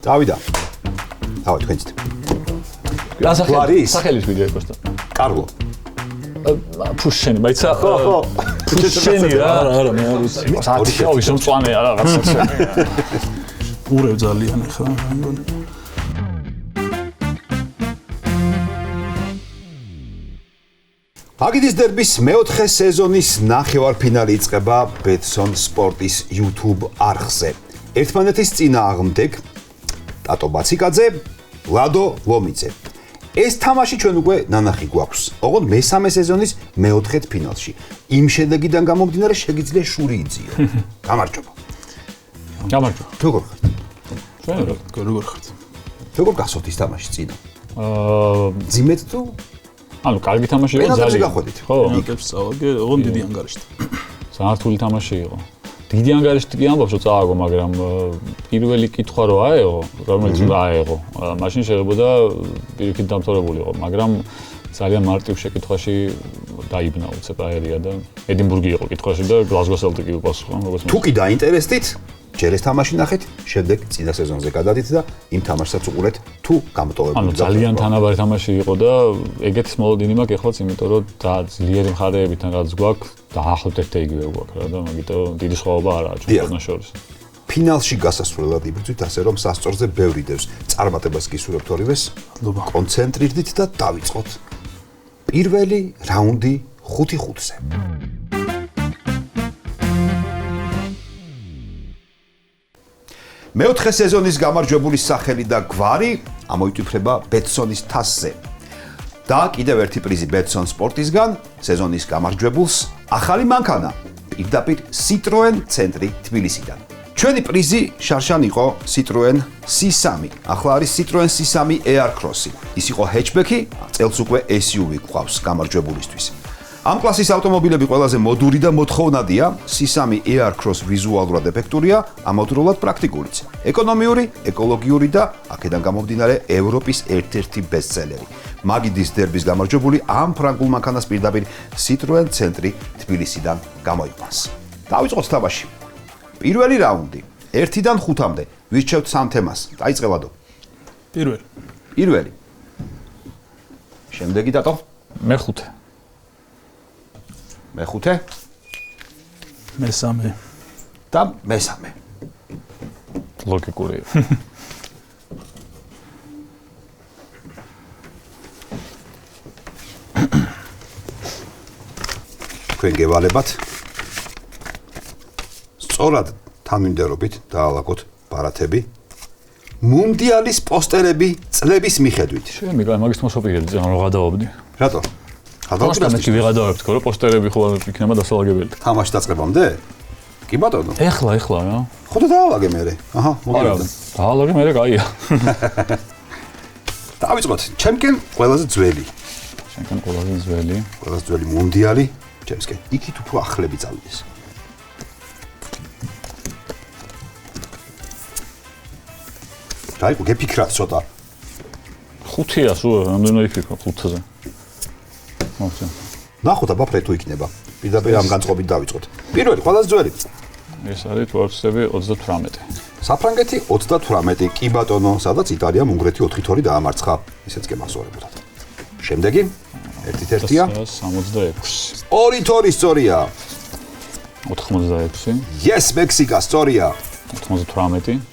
დავიდა. დავით თქვენით. სახელის ვიდეო просто. კარლო. ფუშენი, მაიცა. ხო. ფუშენი რა, არა, მე არ ვიცი. საათი შემწვანეა რაღაცა. ურევ ძალიან ხა, მგონი. აგიდის დერბის მეოთხე სეზონის ნახევარფინალი იწყება ბეტსონ სპორტის YouTube არხზე. ერთმანეთის წინააღმდეგ ტატო ბაციკაძე, ლადო ლომიძე. ეს თამაში ჩვენ უკვე ნანახი გვაქვს. ოღონდ მესამე სეზონის მეოთხედ ფინალში. იმ შედეგიდან გამომდინარე შეგიძლია შური იძიო. გამარჯობა. გამარჯობა. როგორ ხართ? როგორ ხართ? როგორ გახსოვთ ის თამაში წინა? ძიმეთ თუ ანუ კარგი თამაში იყო ძალიან. გახვედით. ხო, ნაკებს წავაგე, ოღონდ დიდი ანგარიშით. საართული თამაში იყო. დიდი ანგარიშით კი ამბობს რომ წავაგო, მაგრამ პირველი კითხვა რო აეღო, რომელიც აეღო, მაშინ შეღებოდა პირიქით დამთავრებულიყო, მაგრამ ძალიან მარტივ შეკითხვაში დაიბნა უცებ აერია და ედინბურგი იყო კითხვაში და გლაზგო სელტიკი უპასუხა, როგორც თუ კი დაინტერესდით, ჯერ ეს თამაში ნახეთ, შემდეგ წინა სეზონზე გადადით და იმ თამაშსაც უყურეთ, თუ გამოტოვებული. ანუ ძალიან თანაბარი თამაში იყო და ეგეთის მოლოდინი მაქვს ეხლაც, იმიტომ რომ ძლიერი მხარეებიდან რაც გვაქვს, დაახლოებით ერთ იგივე გვაქვს რა და მაგიტომ დიდი სხვაობა არაა ჩვენ შორის. ფინალში გასასვლელად იბრძვით, ასე რომ სასწორზე ბევრი დევს. წარმატებას გისურვებთ ორივეს. კონცენტრირდით და დავიწყოთ. პირველი რაუნდი 5-5-ზე. მეოთხე სეზონის გამარჯვებულის სახელი და გვარი ამოიტვიფრება ბეტსონის თასზე. და კიდევ ერთი პრიზი ბეტსონ სპორტისგან, სეზონის გამარჯვებულს ახალი მანქანა, პირდაპირ Citroen ცენტრი თბილისიდან. ჩვენი პრიზი შარშან იყო Citroen C3. ახლა არის Citroen C3 Aircross. ის იყო hatchback-ი, წელს უკვე SUV გვყავს გამარჯვებულისთვის. ამ კლასის ავტომობილები ყველაზე მოდური და მოთხოვნადია, C3 Aircross ვიზუალურად ეფექტურია, ამავდროულად პრაქტიკულიც. ეკონომიური, ეკოლოგიური და აქედან გამომდინარე ევროპის ერთ-ერთი ბესტსელერი. მაგიდის დერბის გამარჯვებული ამ ფრანგულ მანქანას პირდაპირ Citroen ცენტრი თბილისიდან გამოიყვანს. დავიწყოთ თამაში. პირველი რაუნდი 1-დან 5-მდე. ვირჩევთ სამ თემას. დაიწყე ლადო. პირველი. შემდეგი დატო. მეხუთე. მეხუთე. მესამე. და მესამე. ლოგიკურია. თქვენ გევალებათ. სწორად თანმიმდევრობით დაალაგოთ ბარათები. მუნდიალის პოსტერები წლების მიხედვით. შემიგა მაგის მოსოპირდი ძალიან რა გადაობდი. რატო? გადავწყვეტი ვიღადავებთ, ხო, რომ პოსტერები ხო იქნება დასალაგებელი. თამაში დაწყებამდე? კი ბატონო. ეხლა რა. ხო და დაალაგე მე. აჰა, მოგიყვება. დაალაგე მე კაია. დავიწყოთ. ჩემკენ ყველაზე ძველი. ჩემკენ ყველაზე ძველი. ყველაზე ძველი მუნდიალი. ჩემსკენ. იქით უფრო ახლები წავიდეს. დაიწყო გეფიქრათ ცოტა. 5-ია სულ რამდენი იფიქრო 5-ზე. მოხდა. ნახოთ აბა ფრე თუ იქნება. პირდაპირ ამ განწყობით დავიწყოთ. პირველი ყველაზე ძველი. ეს არის თვარცები 38. საფრანგეთი 38, კი ბატონო, სადაც იტალია უნგრეთი 4-2 დაამარცხა. ისეც გემასწორებოდათ. შემდეგი 1-1-ია 66. 2-2 სწორია. 86. Yes, მექსიკა სწორია. 98.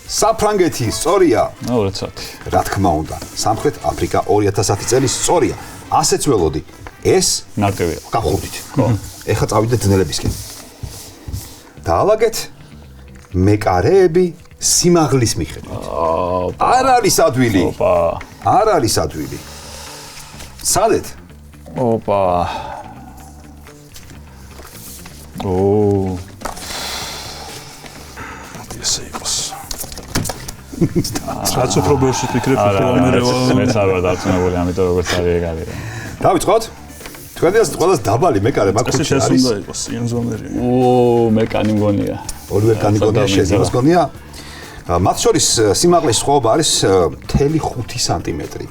საფრანგეთი სწორია. 20. რა თქმა უნდა, სამხრეთ აფრიკა 2010 წელი სწორია. ასეც ველოდი. ეს ნარტივია. გავხურდით. ხო. ეხლა წავიდეთ ძნელებისკენ. დაალაგეთ მეკარეები სიმაღლის მიხედვით. არ არის ადვილი. ოპა. არ არის ადვილი. სადეთ? ოპა. ესე იყოს. რაც უფრო ბევრს ვფიქრებ, უფრო ამერევა. მეც არ ვარ დარწმუნებული, ამიტომ როგორც არის ეგ არის. დავიწყოთ. თქვენს ყველაზე დაბალი მეკარე მაგ ხუთში არის. ეს უნდა იყოს ინჟინერი. მეკანი მგონია. ოლივერ კანიგონია შეიძლება გონია. მათ შორის სიმაღლის სხვაობა არის 1.5 სანტიმეტრი.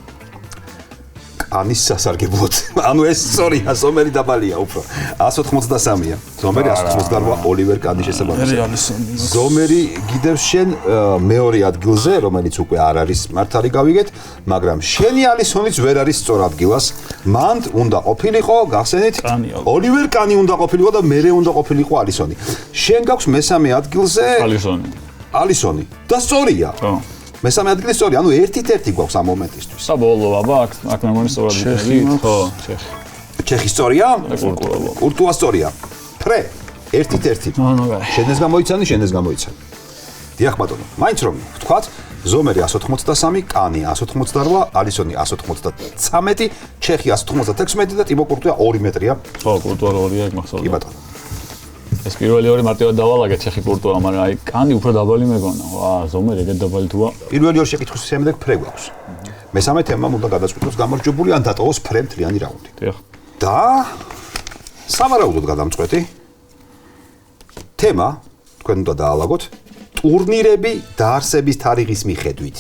კანის სასარგებლოდ. ანუ ეს სწორია, ზომერი დაბალია უფრო. 183-ია. ზომერი 188 ოლივერ კანის შესაბამისად. ზომერი გიდევ შენ მეორე ადგილზე, რომელიც უკვე არ არის მართალი გავიგეთ, მაგრამ შენი ალისონიც ვერ არის სწორ ადგილას. მან უნდა ყოფილიყო, გახსენით? ოლივერ კანი უნდა ყოფილიყო და მერე უნდა ყოფილიყო ალისონი. შენ გაქვს მესამე ადგილზე ალისონი. და სწორია. მესამე ადგილი სწორია, ანუ 1-1 გვაქვს ამ მომენტისთვის. საბოლოო აბა აქ მე მგონი სწორად ვიტყვი. ხო, ჩეხი. ჩეხი სწორია? კურტუა სწორია. ფრე 1-1. შენეს გამოიცანი, შენეს გამოიცანი. დიახ ბატონო, მაინც რომ ვთქვათ, ზომერი 183, კანი 188, ალისონი 193, ჩეხი 196 და ტიმო კურტუა 2 მეტრია. ხო, კურტუა 2-ია იქ მახსოვდა. კი ბატონო. ეს პირველი ორი მარტივად დავალაგე ჩეხი კურტუა, მაგრამ აი კანი უფრო დაბალი მეგონა. ვა, ზომერი ეგეთ დაბალი თუა. პირველი ორი შეკითხვის შემდეგ ფრე გვაქვს. მესამე თემამ უნდა გადაწყვიტოს გამარჯვებული ან დატოვოს ფრე მთლიანი რაუნდი. დიახ. და სავარაუდოდ გადამწყვეტი თემა თქვენ უნდა დაალაგოთ ტურნირები დაარსების თარიღის მიხედვით.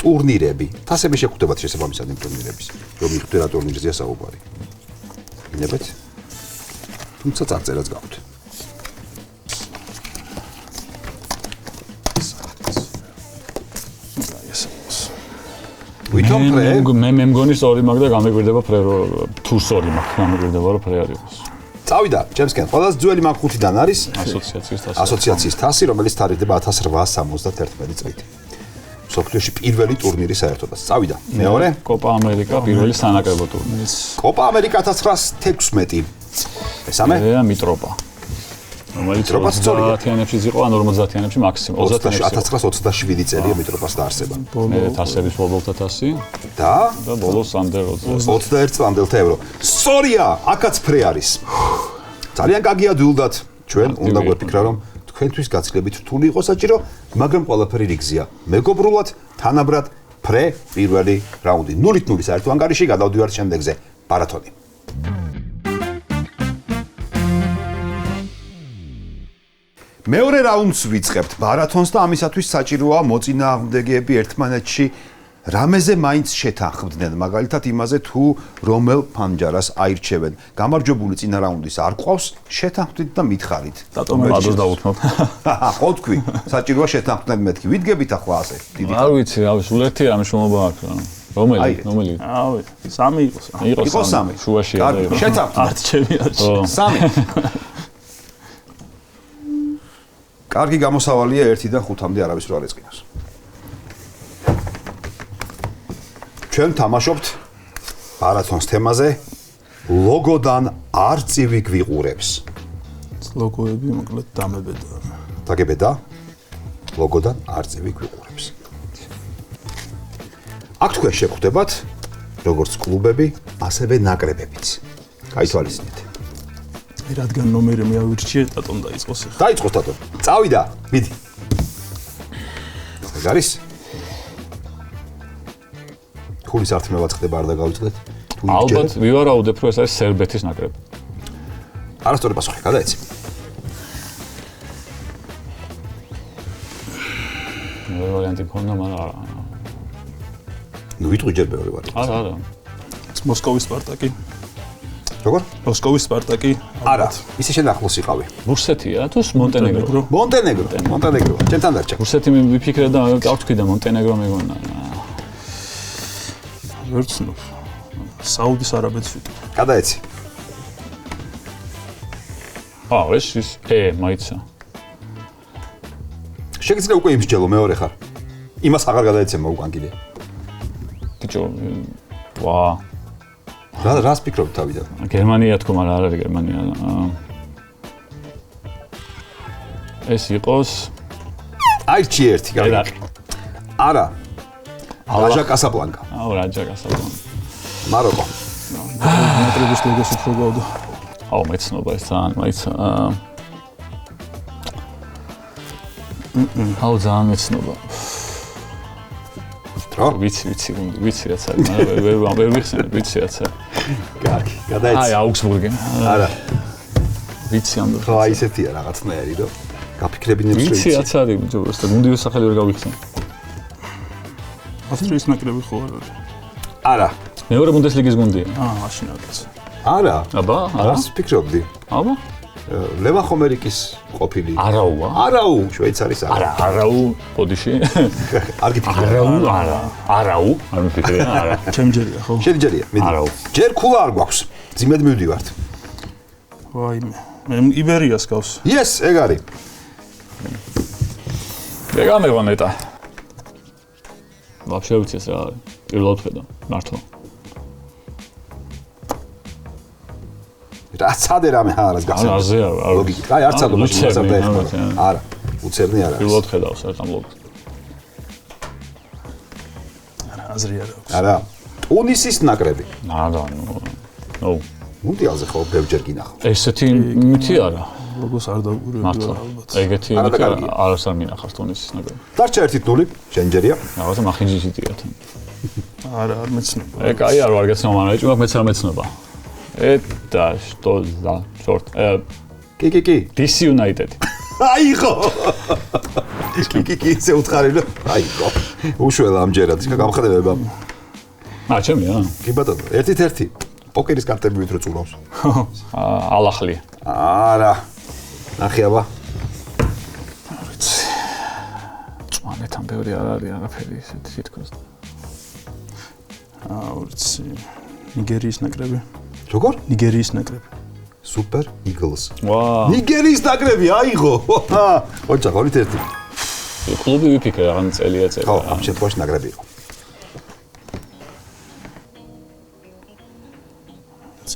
ტურნირები. თასები შეგხვდებათ შესაბამისად იმ ტურნირების, რომ იხდე რა ტურნირზეა საუბარი. გინებეთ? თუმცა წარწერაც გაქვთ. ვითომ ფრე? მე მგონი სწორი მაგ და გამეგვირდება ფრე რომ თუ სწორი მაგ გამეგვირდება რომ ფრე არის. წავიდა, ჩემსკენ. ყველაზე ძველი მაგ ხუთიდან არის ასოციაციის თასი, რომელიც თარიღდება 1871 წლით. მსოფლიოში პირველი ტურნირი საერთოდაც. წავიდა. მეორე? კოპა ამერიკა, პირველი სანაკრებო ტურნირი. კოპა ამერიკა 1916. მესამე? მიტროპა. რომელიც 30-იანებში იყო, ან 50-იანებში მაქსიმუმ. 1927 წელია მიტროპას დაარსება. თასების ფუტბოლთა თასი და ბოლოს ამდელ 21 წლამდელთა ევრო. სწორია, აქაც ფრე არის. ძალიან კარგია დულდათ. ჩვენ უნდა გვეფიქრა რომ თქვენთვის გაცილებით რთული იყო საჭირო, მაგრამ ყველაფერი რიგზია. მეგობრულად, თანაბრად ფრე პირველი რაუნდი. 0-0 საერთო ანგარიში გადავდივართ შემდეგზე. მარათონი. მეორე რაუნდს ვიწყებთ მარათონს და ამისათვის საჭიროა მოწინააღმდეგეები ერთმანეთში რამეზე მაინც შეთანხმდნენ, მაგალითად იმაზე თუ რომელ ფანჯარას აირჩევენ. გამარჯვებული წინა რაუნდის არ ყავს, შეთანხმდით და მითხარით. დატომებადოს დავუთმობ. ხო თქვი, საჭიროა შეთანხმდნენ მეთქი. ვიდგებით ახლა ასე? დიდი. არ ვიცი, რავი, სულ ერთი ამშრომლობა აქვს რა. რომელი? ავი, 3 იყო. იყო 3. შუაში არა იყო. შეთანხმდით. არც ჩემი არჩი. 3. კარგი გამოსავალია 1-დან 5-მდე არავის რო არ ეწყინოს. ჩვენ თამაშობთ მარათონს თემაზე ლოგოდან არწივი გვიყურებს. ლოგოები მოკლედ დამებედა. დაგებედა? ლოგოდან არწივი გვიყურებს. აქ თქვენ შეგხვდებათ როგორც კლუბები, ასევე ნაკრებებიც. გაითვალისწინეთ. რადგან ნომერი მეავირჩიე, დატომ დაიწყოს ახლა. დაიწყოს დატომ. წავიდა, მიდი. ეს არის? ხულის ართმევაც ხდება არ დაგავიწყდეთ? ალბათ ვივარაუდებ, რომ ეს არის სერბეთის ნაკრები. არასწორი პასუხი, გადაეცი. მეორე ვარიანტი მქონდა, მაგრამ არა. ნუ ვიტყვი ჯერ მეორე ვარიანტი. არა. მოსკოვის სპარტაკი. როგორ? მოსკოვის სპარტაკი. არა, ისე შენ ახლოს იყავი. რუსეთია თუ მონტენეგრო? მონტენეგრო. ჩემთან დარჩა. რუსეთი ვიფიქრე და გავთქვი და მონტენეგრო მეგონა. ვერ ცნობ. საუდის არაბეთს ვიტყვი. გადაეცი. ეს მაიცა. შეგიძლია უკვე იმსჯელო მეორე ხარ. იმას აღარ გადაეცემა უკან კიდე. ბიჭო, ვა. რას ფიქრობ თავიდან? გერმანია თქო, მაგრამ არ არის გერმანია. ეს იყოს აირჩი ერთი, კარგი. არა. რაჯა კასაბლანკა. რაჯა კასაბლანკა. მაროკო. ნაკრების ლოგოს უფრო გავდა. მეცნობა ეს ძალიან მაიცა. ძალიან მეცნობა. ვიცი რაც არის, მაგრამ ვერ ვიხსენებ, ვიცი რაც არის. კარგი, გადაეცი. აუგსბურგი. არა. ვიცი ამ დროს. ხო, ისეთია რაღაცნაირი, რომ გაფიქრებინებს რომ ვიცი რაც არის, ბიჭო, უბრალოდ გუნდიო სახელი ვერ გავიხსენ. ავსტრიის ნაკრები ხო არ არის? არა. მეორე ბუნდესლიგის გუნდია. მაშინ რაღაც. არა. აბა, არა. არც ფიქრობდი. აბა. ლევან-ხომერიკის ყოფილი. არაუა. არაუ, შვეიცარიის არა. არაუ, ბოდიში. არ გიფიქრე. არაუ, არ მიფიქრე, არა. ჩემ ჯერია ხო? შენ ჯერია, მიდი. არაუ. ჯერ ქულა არ გვაქვს. ძიმედ მივდივართ. ვაიმე. მე იბერიას გავს. Yes, ეგ არის. ეგამევა ნეტა. ვაფშე ვიცი ეს რა არის. პირველად ხედა, მართლა. რაც ადე რამე არას გახსენე. არაზე არა. ლოგიკა. აი არც ალბათ მოსაბე ეხლა. არა. უცერნი არა. პირველად ხედავს ერთ ამ ლოგს. აზრი არ აქვს. არა. ტუნისის ნაკრები. არა, ნუ. მუნდიალზე ხო ბევრჯერ გინახავ. ესეთი მითი არა. ლოგოს არ დავუყურებ მართლა. ალბათ. ეგეთი არა და მითი კარგია. არას არ მინახავს ტუნისის ნაკრები. დარჩა 1-0, შენ ჯერია. რაღაცა მახინჯიჭიტია თან. არა, არ მეცნობა. ეგ აი არ ვარ გეცნობა, მაგრამ ეჭვმაკ მეც არ მეცნობა. ეტა что за черт. კი. DC United. აი ხო. კი, ისე უთხარი რომ აი ხო. უშველა ამჯერად, ის გამხდებება. ჩემია. კი ბატონო, 1-1. პოკერის კარტები ვით რო წურავს. ალახლი. არა. ნახე აბა. წვანეთან ბევრი არ არის არაფერი ისეთი თითქოს. ვიცი. ნიგერიის ნაკრები. როგორ? ნიგერიის ნაკრები. Super Eagles. ვა. ნიგერიის ნაკრები, აიღო. ოჩა, 2-1. კლუბი ვიფიქრე რაღაც წელია წელი. ხო, ამ შემთხვევაში ნაკრები იყო.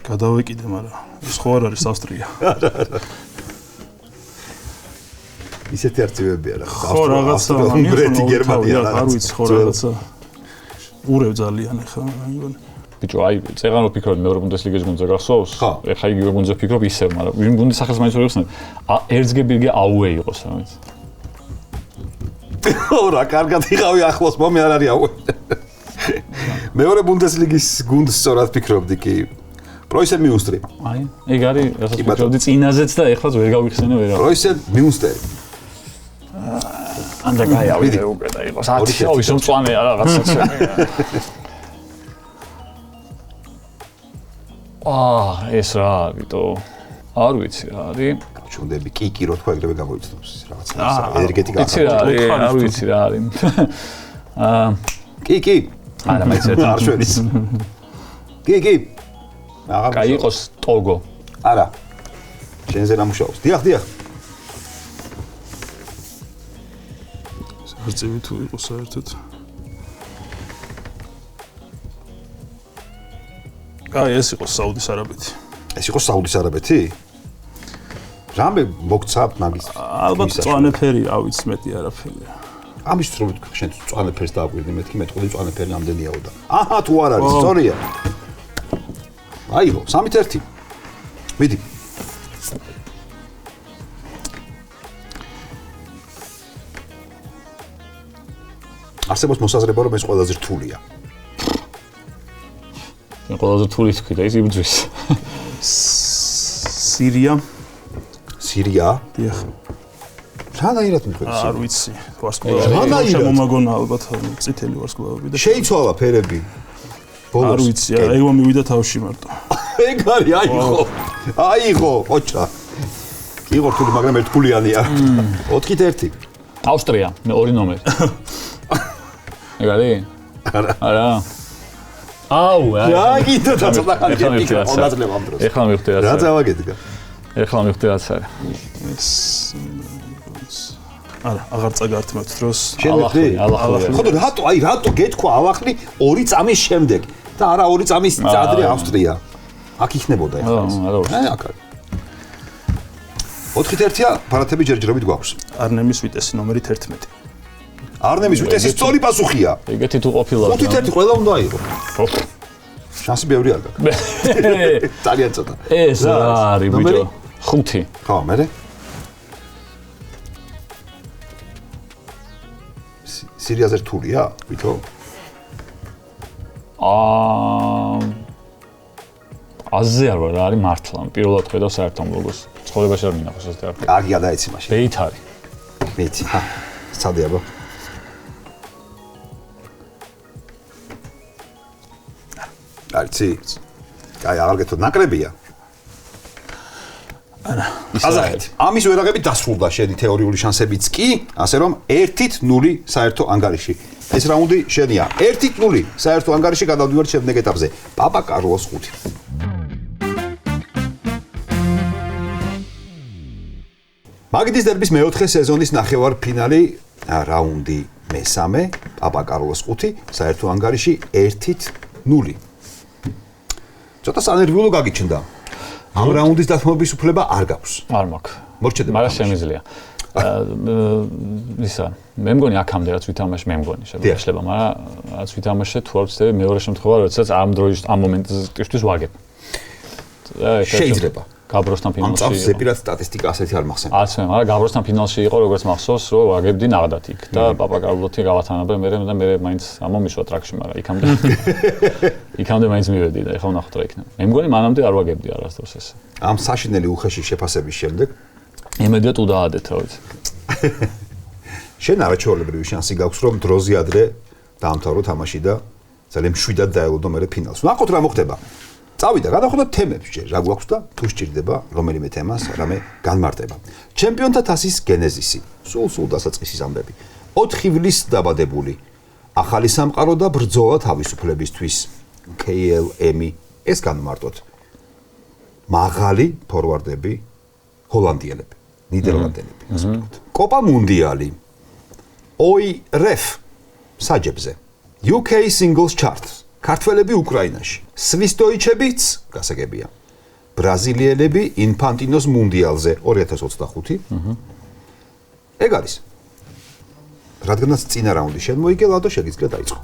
გადავეკიდე, მაგრამ ეს ხო არ არის ავსტრია. ისეთი არწივებია რა. ხო, რაღაცა ბრეთი გერმანია რა. არ ვიცი, ხო რაღაცა. ურევ ძალიან ახლა, მეგონი. ბიჭო, აი, წეღან რო ფიქრობ მეორე ბუნდესლიგის გუნდზე გახსოვს? ხო. ეხა იგივე გუნდზე ფიქრობ ისევ, მაგრამ ვინ გუნდის სახელს მაინც ვერ ვიხსენებ. ერცგებირგე აუე იყოს რაღაც. ხო, რა, კარგად იყავი ახლოს, მომი არ არის აუე. მეორე ბუნდესლიგის გუნდს სწორად ფიქრობდი კი. პროისენ მიუნსტერი. აი, ეგ არის, რასაც ფიქრობდი წინაზეც და ეხლაც ვერ გავიხსენე ვერა. პროისენ მიუნსტერი. ანდა გაიავიდე უკვე და იყოს 10 შოვის მწვანეა რაღაცაც. ეს რა არის თო? არ ვიცი რა არის. ჩუნდები კიკი რო თქვა ეგრევე გამოიცნობს რაღაცა ენერგეტიკა. იცი რა არის, არ ვიცი რა არის. კიკი. არა, მაინც ერთ არ შვენის. კიკი. კაი იყოს ტოგო. არა. შენზე ნამუშაობს. დიახ. არწივი თუ იყო საერთოდ. ეს იყო საუდის არაბეთი. ეს იყო საუდის არაბეთი? რამე მოგცა მაგის? ალბათ წვანეფერი, ავიც მეტი არაფერია. ამის რომ შენ წვანეფერს დააკვირდი, მეთქი მეტყოდი წვანეფერი ნამდვილიაო და. აჰა, თუ არ არის, სწორია. აიო, 3-1. მიდი. არსებობს მოსაზრება რომ ეს ყველაზე რთულია. ყველაზე რთული თქვი და ის იბძვის. სირია. სირია? დიახ. რანაირად მიხვდი? არ ვიცი. ვარსკვლავები. შემომაგონა ალბათ წითელი ვარსკვლავები და შეიცვალა ფერები. არ ვიცი, ეგ მომივიდა თავში მარტო. ეგ არის, აიღო, ოჩა. იყო რთული, მაგრამ ერთგულიანია. 4-1. ავსტრია, ორი ნომერი. ეგ არის? არა. აუ, რა კიდე ცოტა ხანი მონაწილეობა ამ დროს. ეხლა მივხვდი რაც. რა წავაგედგა? ეხლა მივხვდი რაც არის. არა, აღარ წაგართმევთ დროს. ალახლი. ხო, რატო გეთქვა ალახლი 2 წამის შემდეგ და არა 2 წამის ადრე ავსტრია. აქ იქნებოდა ეხლა ეს. აი, აქ არის. 4-1-ია, ფარათები ჯერჯერობით გვაქვს. არნემის ვიტესი ნომერი 11. არნემის ვიტესი სწორი პასუხია. ეგეთი თუ ყოფილა. 5-1 ყველა უნდა აიღო. შანსი ბევრი არ გაქვს. ძალიან ცოტა. ეს რა არის ბიჭო? 5. ხო, მერე? სირიაზე რთულია, ვითო? აზე არ ვარ, რა არის მართლა. პირველად ხედავ საერთო ლოგოს. ცხოვრებაში არ მინახავს ეს თერაპია. კარგი გადაეცი მაშინ. ბეითარი. მეცი, ჰა. სცადე აბა. არიცი? აი, აღარ გეთო ნაკრებია. არა, აზახეთ. ამის ვერაღები დასრულდა შენი თეორიული შანსებიც კი, ასე რომ 1-0 საერთო ანგარიში. ეს რაუნდი შენია. 1-0 საერთო ანგარიში გადავდივართ შემდეგ ეტაპზე. პაპა კარლოს 5. მაგიდის დერბის მეოთხე სეზონის ნახევარფინალი რაუნდი მესამე, პაპა კარლოს 5 საერთო ანგარიში 1-0. ცოტა სანერვიულო გაგიჩნდა. ამ რაუნდის დათმობის უფლება არ გაქვს. არ მაქვს. მორჩედება. მაგრამ შემიძლია. ისა, მე მგონი აქამდე რაც ვითამაშე, მე მგონი შეიძლება, მაგრამ რაც ვითამაშე თუ არ ვცდები მეორე შემთხვევა, როდესაც ამ დროის ამ მომენტისთვის ვაგებ. შეიძლება. გაბროსთან ფინალში. ამ წელს ზეპირად სტატისტიკა ასეთი არ მახსენდება. ასე, მაგრამ გაბროსთან ფინალში იყო, როგორც მახსოვს, რომ ვაგებდი ნაღდათ იქ და პაპა კარლოთი გავათანაბრე მე მაინც ამომიშვა ტრაქში, მაგრამ იქამდე მაინც მივედი და ეხლა ვნახოთ რა იქნება. მე მგონი მანამდე არ ვაგებდი არასდროს ეს. ამ საშინელი უხეში შეფასების შემდეგ იმედია თუ დაადეთ, რა ვიცი. შენ არაჩვეულებრივი შანსი გაქვს, რომ დროზე ადრე დაამთავრო თამაში და ძალიან მშვიდად დაელოდო მერე ფინალს. ვნახოთ რა მოხდება. წავიდა, გადავხედოთ თემებს ჯერ, რა გვაქვს და თუ სჭირდება რომელიმე თემას, რამე განმარტება. ჩემპიონთა თასის გენეზისი, სულ დასაწყისის ამბები. 4 ივლისს დაბადებული ახალი სამყარო და ბრძოლა თავისუფლებისთვის. KLM-ი ეს განმარტოთ. მაღალი ფორვარდები, ჰოლანდიელები, ნიდერლანდელები, ასე ვთქვათ. კოპა მუნდიალი. OIRF საჯებზე. UK Singles Chart. ქართველები უკრაინაში. სვისდოიჩებიც გასაგებია. ბრაზილიელები ინფანტინოს მუნდიალზე 2025. ეგ არის. რადგანაც წინა რაუნდი შენ მოიგე, ლადო შეგიძლია დაიწყო.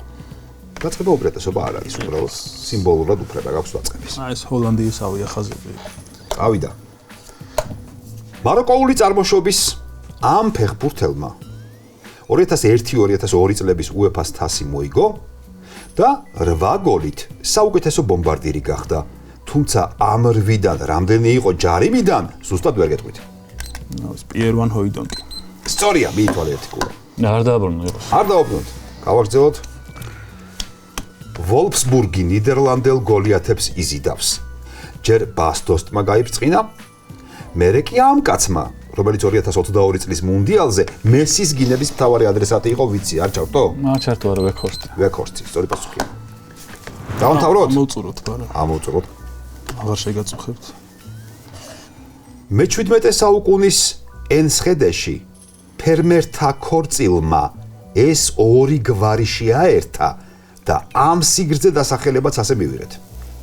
დაწყება უპრეტესობა არ არის, უბრალოდ სიმბოლურად უფლება გაქვს დაწყების. აი ეს ჰოლანდიისავია ხაზები. ავიდა. მაროკოული წარმოშობის ამ ფეხბურთელმა 2001-2002 წლების UEFA-ს თასი მოიგო და 8 გოლით საუკეთესო ბომბარდირი გახდა. თუმცა ამ 8-დან რამდენი იყო ჯარიმიდან, ზუსტად ვერ გეტყვით. ეს პიერ ვან ჰოიდონი. სწორია, მიითვალე ერთი კულა. არ დააბრუნო იყოს. არ დაუბრუნოთ. გავაგრძელოთ. ვოლფსბურგი ნიდერლანდელ გოლიათებს იზიდავს. ჯერ ბასტოსტმა გაიბრწყინა, მერე კი ამ კაცმა, რომელიც 2022 წლის მუნდიალზე მესის გინების მთავარი ადრესატი იყო, ვიცი, არ ჩავტო? ჩართო არა ვექორსტი. ვექორსტი, სწორი პასუხია. დავამთავროთ? ამოვწუროთ, ბარა. ამოვწუროთ. აღარ შეგაწუხებთ. მე-17 საუკუნის ენსხედეში ფერმერთა ქორწილმა ეს ორი გვარი შეაერთა და ამ სიგრძე დასახელებაც ასე მივიღეთ.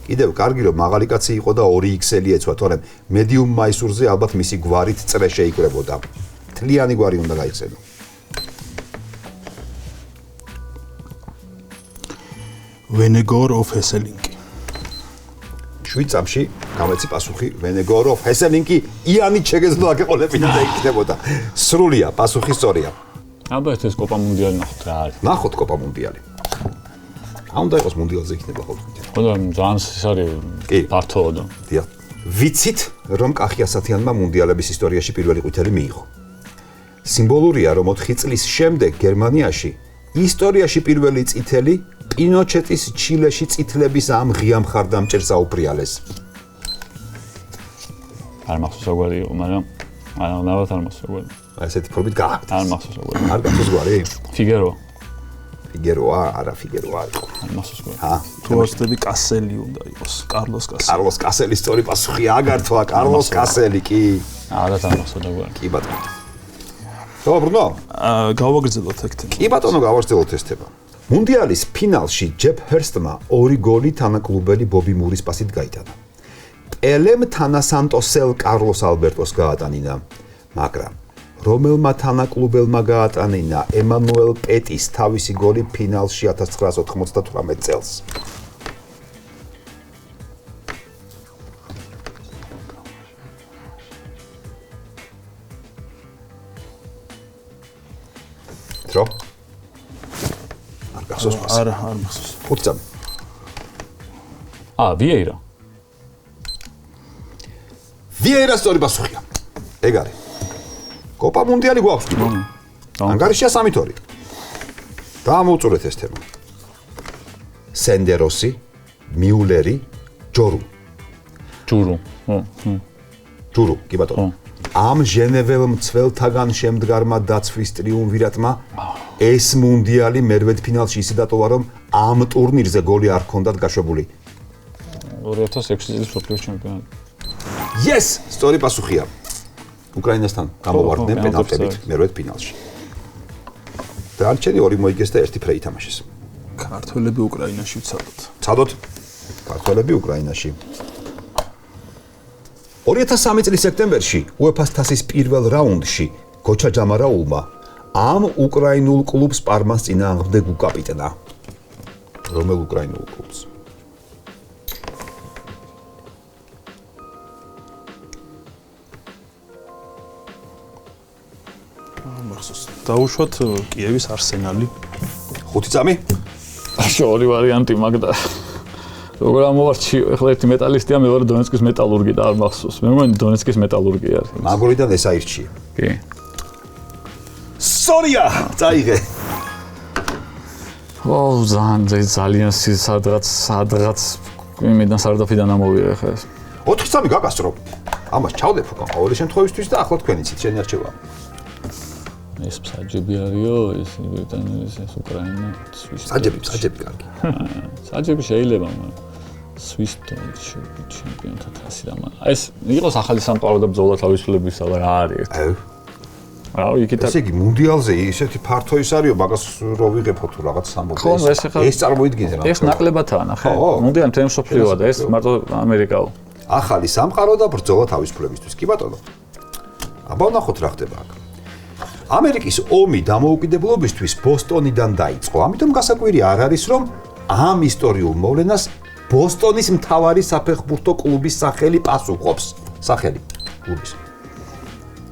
კიდევ კარგი რომ მაღალი კაცი იყო და 2XL-ი ეცვა, თორემ მედიუმ მაისურზე ალბათ მისი გვარით წრე შეიკრებოდა. თლიანი გვარი უნდა გაიხსენო. ვენეგოროფ ჰესელინკი. 7 წამში გამეცი პასუხი ვენეგოროფ ჰესელინკი იანით შეგეძლო აგეყოლებინა და იქნებოდა. სრულია, პასუხი სწორია. აბა ეს კოპა მუნდიალი ნახოთ რა არის. ნახოთ კოპა მუნდიალი. უნდა იყოს მუნდიალზე იქნება ხოლმე. ხოდა ძალიან ეს არის ფართოა და. დიახ. ვიცით, რომ კახი ასათიანმა მუნდიალების ისტორიაში პირველი ყვითელი მიიღო. სიმბოლურია, რომ 4 წლის შემდეგ გერმანიაში ისტორიაში პირველი წითელი პინოჩეტის ჩილეში წითლების ამ ღია მხარდამჭერს აუფრიალეს. არ მახსოვს როგორი იყო, მაგრამ ნაბათ არ მახსოვს როგორი. ესეთი ფორმით გააკეთა. არ მახსოვს როგორი. არ გახსოვს გვარი? ფიგერო. ფიგეროა, არა ფიგეროა იყო. არ მახსოვს როგორი. თუ ვასწრები კასელი უნდა იყოს, კარლოს კასელი. კარლოს კასელის სწორი პასუხია, აგართვა კარლოს კასელი კი. არა არ მახსოვს როგორი. კი ბატონო. დაუბრუნო? გავაგრძელოთ ეგ თემა. კი ბატონო, გავაგრძელოთ ეს თემა. მუნდიალის ფინალში ჯეფ ჰერსტმა 2 გოლი თანაკლუბელი ბობი მურის პასით გაიტანა. პელემ თანასანტოსელ კარლოს ალბერტოს გაატანინა, მაგრამ რომელმა თანაკლუბელმა გაატანინა ემანუელ პეტის თავისი გოლი ფინალში 1998 წელს. დრო? არ გახსოვს? არა, არ მახსოვს. 5 წამი. ვიეირა. ვიეირა სწორი პასუხია. ეგ არის. კოპა მუნდიალი გვაქვს კიდე. ანგარიშია 3-2. დაამოვწურეთ ეს თემა. სენდეროსი, მიულერი, ჯორუ. ჯურუ, კი ბატონო. ამ ჟენეվել მცველთაგან შემდგარმა დაცვის ტრიუმვირატმა ეს მუნდიალი მერვედფინალში ისე დატოვა, რომ ამ ტურნირზე გოლი არ ჰქონდათ გაშვებული. 2006 წლის მსოფლიოს ჩემპიონატი. Yes, სწორი პასუხია. უკრაინასთან გამოვარდნენ პენალტებით მერვედფინალში. დარჩენი 2 მოიგეს და 1 ფრე ითამაშეს. ქართველები უკრაინაში ვცადოთ. ცადოთ. ქართველები უკრაინაში. 2003 წლის სექტემბერში UEFA-ს თასის პირველ რაუნდში გოჩა ჯამარაულმა ამ უკრაინულ კლუბს პარმას წინააღმდეგ უკაპიტნა. რომელ უკრაინულ კლუბს? მახსოვს. დაუშვათ კიევის არსენალი. 5 წამი? ასე ორი ვარიანტი მაგდა. როგორ ამოვარჩიო, ეხლა ერთი მეტალისტია, მე ვარ დონეცკის მეტალურგი და არ მახსოვს. მე მგონი დონეცკის მეტალურგი არის. მაგორიდან ეს აირჩია. კი. სორია, წაიღე. ძალიან სადღაც იმიდან სარდაფიდან ამოვიღე ხა ეს. 4 წამი გაკასტრო. ამას ჩავდებ უკვე ყოველი შემთხვევისთვის და ახლა თქვენ იცით შენი არჩევა. ეს საჯები არისო, ეს ბრიტანეთის, ეს უკრაინა, სვისი. საჯები კარგი. საჯები შეიძლება, მაგრამ სვის ჩემპიონთა თასი და ეს იყოს ახალი სამყარო და ბრძოლა თავისუფლებისა და რა არის? რავი, იქით ესე იგი მუნდიალზე ისეთი ფართო ის არისო, მაგას რო ვიღებო თუ რაღაც სამბოლოს. ეს წარმოიდგინე რა. ეს ნაკლებათაა, ნახე. მუნდიალი მთელი მსოფლიოა და ეს მარტო ამერიკაო. ახალი სამყარო და ბრძოლა თავისუფლებისთვის. კი ბატონო. აბა ნახოთ რა ხდება აქ. ამერიკის ომი დამოუკიდებლობისთვის ბოსტონიდან დაიწყო. ამიტომ გასაკვირი არ არის, რომ ამ ისტორიულ მოვლენას ბოსტონის მთავარი საფეხბურთო კლუბის სახელი პასუხობს. სახელი კლუბის.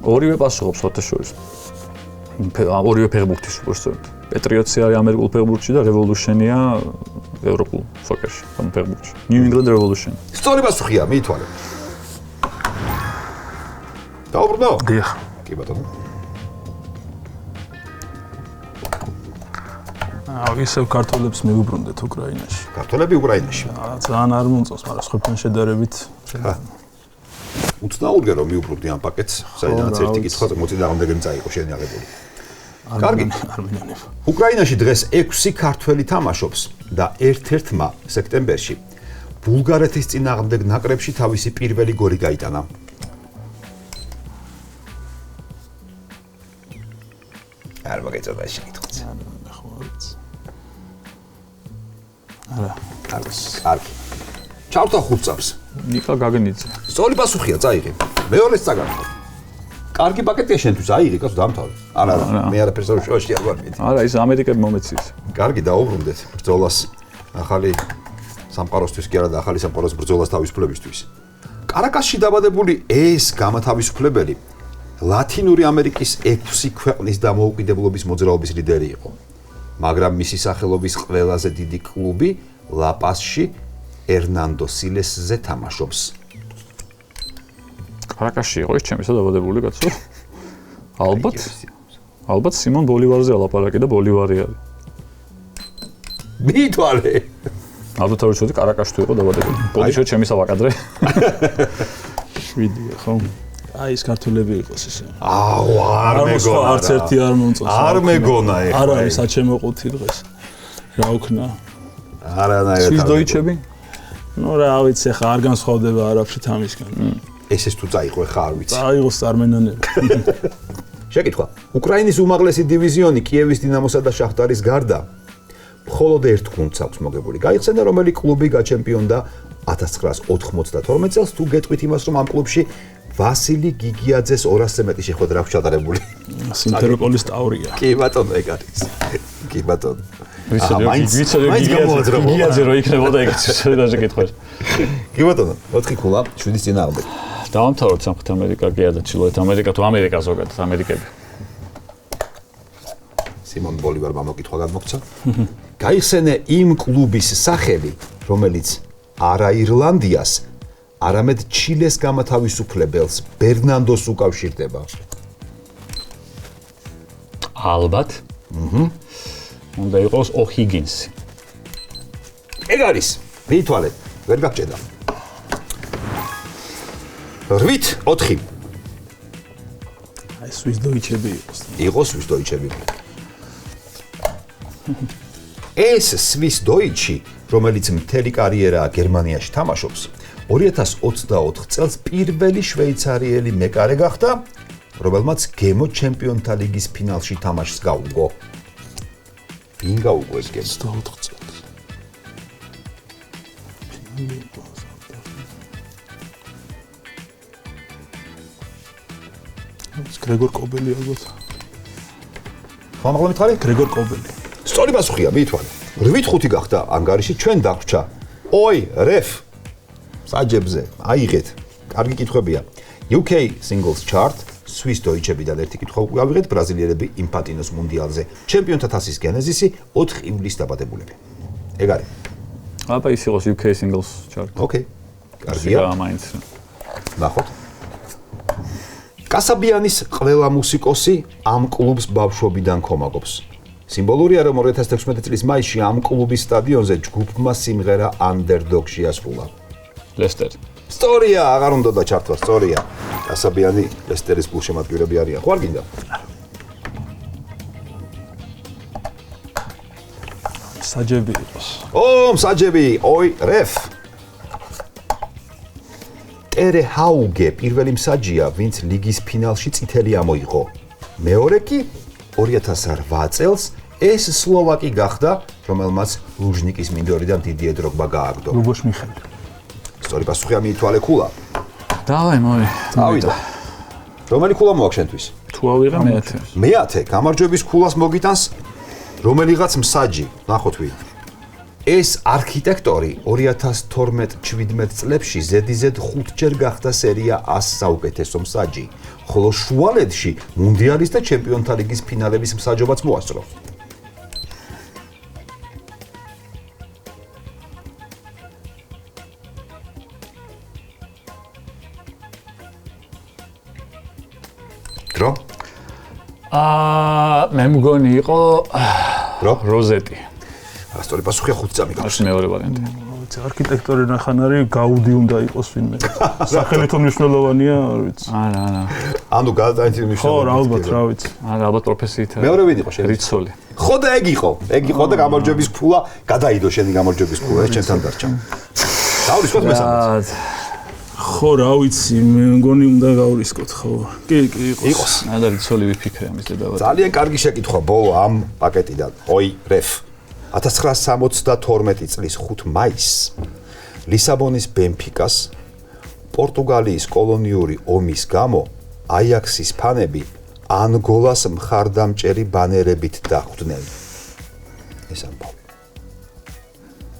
ორივე პასუხობს ფოთაშორის. ორივე ფეხბურთის უბრალოდ. პეტრიოტსი არის ამერიკულ ფეხბურთში და რევოლუშენია ევროპულ სოკერში, ამ ფეხბურთში. New England Revolution. სწორი პასუხია, მიითვალე. დაუბრუნო? დიახ. კი ბატონო. ისევ ქართველებს მიუბრუნდეთ უკრაინაში. ქართველები უკრაინაში. ძალიან არ მომწონს, მაგრამ სხვებთან შედარებით უცნაურია რომ მიუბრუნდი ამ პაკეტს, საიდანაც ერთი კითხვა მოწინააღმდეგენი წაიყო შენი აღებული. კარგი. არმენიანები. უკრაინაში დღეს 6 ქართველი თამაშობს და ერთ-ერთმა სექტემბერში ბულგარეთის წინააღმდეგ ნაკრებში თავისი პირველი გოლი გაიტანა. არ მოგეწონა ეს კითხვა. არა. კარგი. ჩავთა 5 წამს. ნიკა გაგნიძე. სწორი პასუხია, წაიღე. მეორეს წაგართო. კარგი პაკეტია შენთვის, აიღე, კაცო დამთავრე. არა, მე არაფერს არ შევაშლი არ ვარ მეტი. არა, ის ამერიკები მომეცის. კარგი, დაუბრუნდეთ ბრძოლას. ახალი სამყაროსთვის კი არა და ახალი სამყაროს ბრძოლას თავისუფლებისთვის. კარაკასში დაბადებული ეს გამათავისუფლებელი ლათინური ამერიკის 6 ქვეყნის დამოუკიდებლობის მოძრაობის ლიდერი იყო. მაგრამ მისი სახელობის ყველაზე დიდი კლუბი ლა-პასში ერნანდო სილესზე თამაშობს. კარაკასში იყო ეს ჩემისა დაბადებული კაცო. ალბათ სიმონ ბოლივარზე ალაპარაკი და ბოლივარი არის. მიითვალე. ალბათ არ ვიცოდი კარაკაში თუ იყო დაბადებული. ბოდიშო ჩემისა ვაკადრე. 7-ია ხო? აი ეს ქართველები იყოს ესე. აუ, არ მეგონა. არც ერთი არ მომწონს. არ მეგონა ეხლა. არა, ის აჩემოყუთი დღეს. რა ვქნა? არანაირად. სვის დოიჩები? ნუ რა ვიცი, ხა არ განსხვავდება არაფრით ამისგან. ესეს თუ წაიყო ხა არ ვიცი. წაიღოს წარმენანები. შეკითხვა. უკრაინის უმაღლესი დივიზიონი კიევის დინამოსა და შახტარის გარდა მხოლოდ ერთ გუნდს აქვს მოგებული. გაიხსენა რომელი კლუბი გაჩემპიონდა 1992 წელს, თუ გეტყვით იმას, რომ ამ კლუბში ვასილი გიგიაძეს 200-ზე მეტი შეხვედრა აქვს ჩატარებული. სიმფეროპოლის ტავრია. კი ბატონო, ეგ არის. კი ბატონო. ვიცოდი გიგიაძე რო იქნებოდა ეგ შეიძლება შეკითხოს. კი ბატონო, 4 ქულა 7-ის წინააღმდეგ. დავამთავროთ სამხრეთ ამერიკა კი და ჩრდილოეთ ამერიკა თუ ამერიკა ზოგადად ამერიკები. სიმონ ბოლივარმა მოკითხვა გადმოგცა. გაიხსენე იმ კლუბის სახელი, რომელიც არა ირლანდიას, არამედ ჩილეს გამათავისუფლებელს ბერნანდოს უკავშირდება. ალბათ. უნდა იყოს ოჰიგინსი. ეგ არის მიითვალეთ, ვერ გაგჭედა. 8-4. აი სვის დოიჩები იყოს. იყოს სვის დოიჩები. ეს სვის დოიჩი, რომელიც მთელი კარიერაა გერმანიაში თამაშობს, 2024 წელს პირველი შვეიცარიელი მეკარე გახდა, რომელმაც გემო ჩემპიონთა ლიგის ფინალში თამაშს გაუგო. ვინ გაუგო ეს გემო? 24 წელს. გრეგორ კობელი ალბათ. ხომ მითხარი? გრეგორ კობელი. სწორი პასუხია, მიითვალე. 8-5 გახდა ანგარიში, ჩვენ დაგვრჩა. ой, რეფ. საჯებზე, აიღეთ. კარგი კითხვებია. UK Singles Chart, Swiss დოიჩებიდან ერთი კითხვა გავიღეთ, ბრაზილიელები ინფანტინოს მუნდიალზე. ჩემპიონთა თასის გენეზისი 4 ივლისს დაბადებულები. ეგ არის. აბა ის იყოს UK Singles Chart. ოკეი. კარგია. მაინც. ნახოთ. კასაბიანის ყველა მუსიკოსი ამ კლუბს ბავშვობიდან ქომაგობს. სიმბოლურია, რომ 2016 წლის მაისში ამ კლუბის სტადიონზე ჯგუფმა სიმღერა Underdog შეასრულა. ლესტერ. სწორია, აღარ უნდა დაჩართვა, სწორია. კასაბიანი ლესტერის გულშემატკივრები არიან. ხო არ გინდა? საჯები იყოს. საჯები, ой, რეფ. ტერე ჰაუგე პირველი მსაჯია, ვინც ლიგის ფინალში წითელი ამოიღო. მეორე კი 2008 წელს ეს სლოვაკი გახდა, რომელმაც ლუჟნიკის მინდორიდან დიდიე დროგბა გააგდო. ლუბოშ მიხელი. სწორი პასუხია მიითვალე ქულა. დავაი, მოი. წავიდა. რომელი ქულა მოაქვს შენთვის? თუ ავიღე მე-10. მე-10 გამარჯვების ქულას მოგიტანს რომელიღაც მსაჯი. ნახოთ ვინ. ეს არქიტექტორი 2012-17 წლებში ზედიზედ 5 ჯერ გახდა სერია 100 საუკეთესო მსაჯი, ხოლო შუალედში მუნდიალის და ჩემპიონთა ლიგის ფინალების მსაჯობაც მოასწრო. დრო? მე მგონი იყო დრო? როზეტი. ასწორი პასუხია 5 წამი გაქვს. ეს მეორე ვარიანტი. არქიტექტორი ნახანარი გაუდი უნდა იყოს ვინმე. სახელით მნიშვნელოვანია, არ ვიცი. არა. ანუ გადაიტანეთ მნიშვნელოვანი. ხო, რა ალბათ, რა ვიცი. არა, ალბათ პროფესიით. მეორე ვინ იყო შენ? რიცოლი. ხო და ეგ იყო და გამარჯვების ქულა გადაიდო შენი გამარჯვების ქულა ეს ჩემთან დარჩა. დავრისკოთ მესამეც. ხო, რა ვიცი, მე მგონი უნდა გავრისკოთ, ხო. კი, იყოს. და რიცოლი ვიფიქრე ამის დედავად. ძალიან კარგი შეკითხვა ბოლო ამ პაკეტიდან. ой, რეფ. 1972 წლის 5 მაისს ლისაბონის ბენფიკას პორტუგალიის კოლონიური ომის გამო აიაქსის ფანები ანგოლას მხარდამჭერი ბანერებით დახვდნენ. ეს ამბავი.